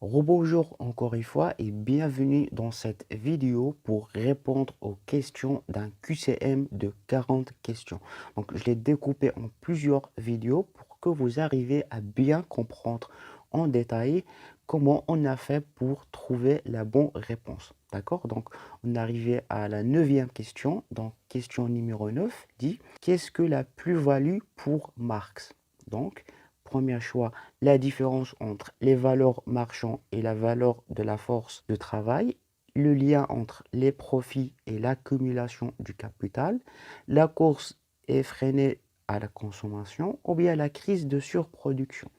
Rebonjour encore une fois et bienvenue dans cette vidéo pour répondre aux questions d'un QCM de 40 questions. Donc, je l'ai découpé en plusieurs vidéos pour que vous arriviez à bien comprendre en détail comment on a fait pour trouver la bonne réponse. D'accord? Donc, on est arrivé à la neuvième question. Donc, question numéro 9 dit: qu'est-ce que la plus-value pour Marx? Donc, premier choix, la différence entre les valeurs marchandes et la valeur de la force de travail, le lien entre les profits et l'accumulation du capital, la course effrénée à la consommation ou bien la crise de surproduction.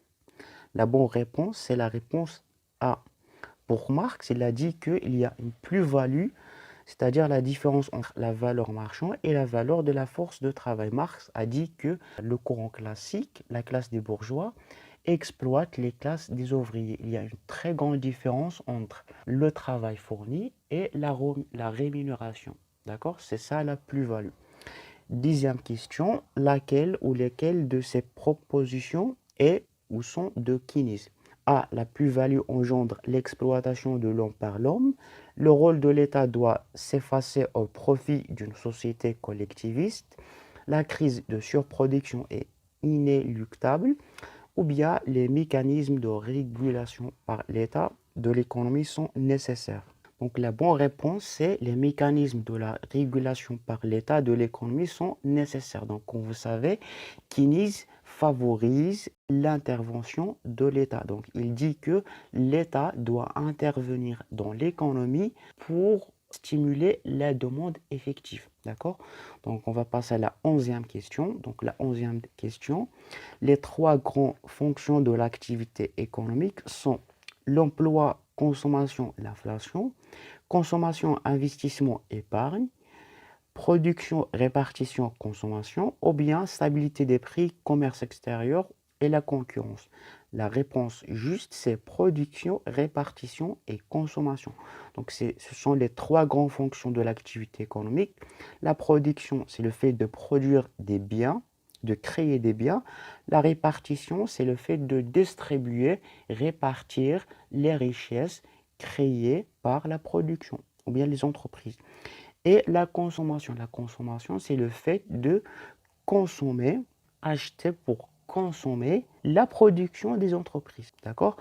La bonne réponse, c'est la réponse A. Pour Marx, il a dit qu'il y a une plus-value, c'est-à-dire la différence entre la valeur marchande et la valeur de la force de travail. Marx a dit que le courant classique, la classe des bourgeois, exploite les classes des ouvriers. Il y a une très grande différence entre le travail fourni et la rémunération. D'accord? C'est ça la plus-value. Dixième question, laquelle ou lesquelles de ces propositions est ou sont de Keynes? A. La plus-value engendre l'exploitation de l'homme par l'homme. Le rôle de l'État doit s'effacer au profit d'une société collectiviste. La crise de surproduction est inéluctable. Ou bien les mécanismes de régulation par l'État de l'économie sont nécessaires. Donc la bonne réponse, c'est les mécanismes de la régulation par l'État de l'économie sont nécessaires. Donc comme vous savez, Keynes favorise l'intervention de l'État. Donc il dit que l'État doit intervenir dans l'économie pour stimuler la demande effective. D'accord? Donc on va passer à la 11e question. Donc la 11e question, les trois grandes fonctions de l'activité économique sont l'emploi, consommation, l'inflation, consommation, investissement, épargne, production, répartition, consommation, ou bien stabilité des prix, commerce extérieur et la concurrence. La réponse juste, c'est production, répartition et consommation. Donc, ce sont les trois grandes fonctions de l'activité économique. La production, c'est le fait de produire des biens, de créer des biens. La répartition, c'est le fait de distribuer, répartir les richesses créées par la production ou bien les entreprises. Et la consommation, c'est le fait de consommer, acheter pour consommer la production des entreprises. D'accord?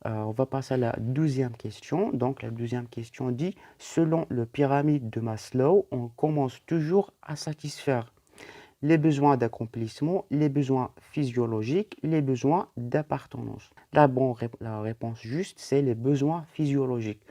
On va passer à la 12e question. Donc, la 12e question dit, selon le pyramide de Maslow, on commence toujours à satisfaire les besoins d'accomplissement, les besoins physiologiques, les besoins d'appartenance. La réponse juste, c'est les besoins physiologiques.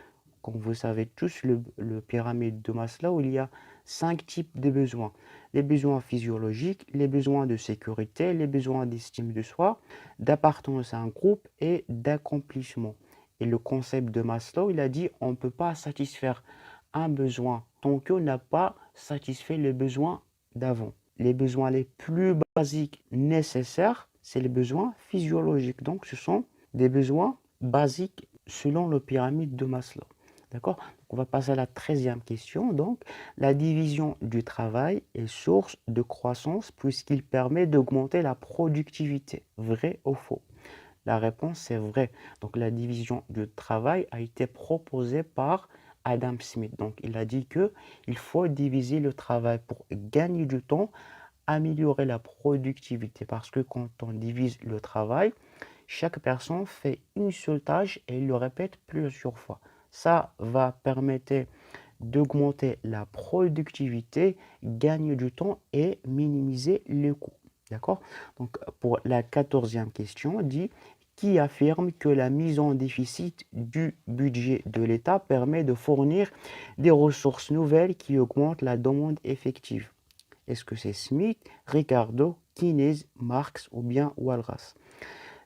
Comme vous savez tous, le pyramide de Maslow, il y a 5 types de besoins. Les besoins physiologiques, les besoins de sécurité, les besoins d'estime de soi, d'appartenance à un groupe et d'accomplissement. Et le concept de Maslow, il a dit on ne peut pas satisfaire un besoin tant qu'on n'a pas satisfait les besoins d'avant. Les besoins les plus basiques nécessaires, c'est les besoins physiologiques. Donc, ce sont des besoins basiques selon le pyramide de Maslow. D'accord? On va passer à la 13e question. Donc, la division du travail est source de croissance puisqu'il permet d'augmenter la productivité. Vrai ou faux? La réponse, c'est vrai. Donc, la division du travail a été proposée par Adam Smith. Donc, il a dit que il faut diviser le travail pour gagner du temps, améliorer la productivité. Parce que quand on divise le travail, chaque personne fait une seule tâche et il le répète plusieurs fois. Ça va permettre d'augmenter la productivité, gagner du temps et minimiser les coûts. D'accord? Donc, pour la 14e question, dit qui affirme que la mise en déficit du budget de l'État permet de fournir des ressources nouvelles qui augmentent la demande effective. Est-ce que c'est Smith, Ricardo, Keynes, Marx ou bien Walras?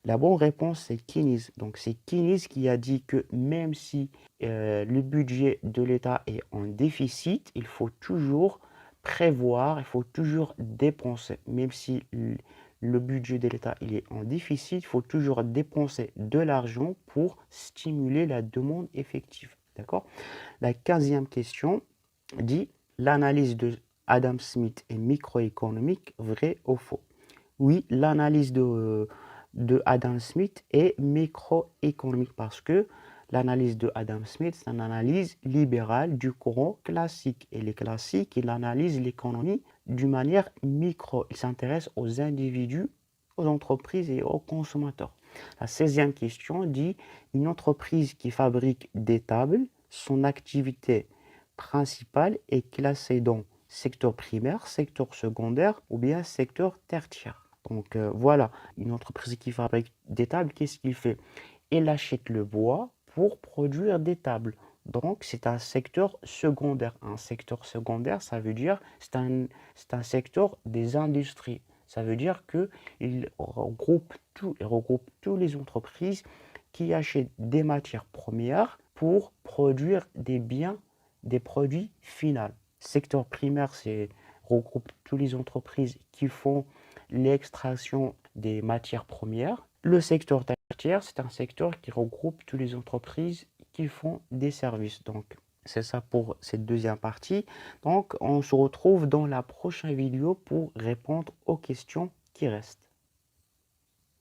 La bonne réponse, c'est Keynes. Donc, c'est Keynes qui a dit que même si le budget de l'État est en déficit, il faut toujours prévoir, il faut toujours dépenser. Même si le budget de l'État il est en déficit, il faut toujours dépenser de l'argent pour stimuler la demande effective. D'accord? La 15e question dit l'analyse de Adam Smith est microéconomique, vrai ou faux? Oui, l'analyse de Adam Smith est microéconomique parce que L'analyse de Adam Smith, c'est une analyse libérale du courant classique. Et les classiques, il analyse l'économie d'une manière micro. Il s'intéresse aux individus, aux entreprises et aux consommateurs. La 16e question dit, une entreprise qui fabrique des tables, son activité principale est classée dans secteur primaire, secteur secondaire ou bien secteur tertiaire. Donc voilà, une entreprise qui fabrique des tables, qu'est-ce qu'il fait? Il achète le bois pour produire des tables. Donc c'est un secteur secondaire. Un secteur secondaire, ça veut dire c'est un secteur des industries. Ça veut dire qu'il regroupe il regroupe toutes les entreprises qui achètent des matières premières pour produire des biens, des produits finaux. Secteur primaire, c'est regroupe toutes les entreprises qui font l'extraction des matières premières. Le secteur tertiaire, c'est un secteur qui regroupe toutes les entreprises qui font des services. Donc, c'est ça pour cette deuxième partie. Donc, on se retrouve dans la prochaine vidéo pour répondre aux questions qui restent.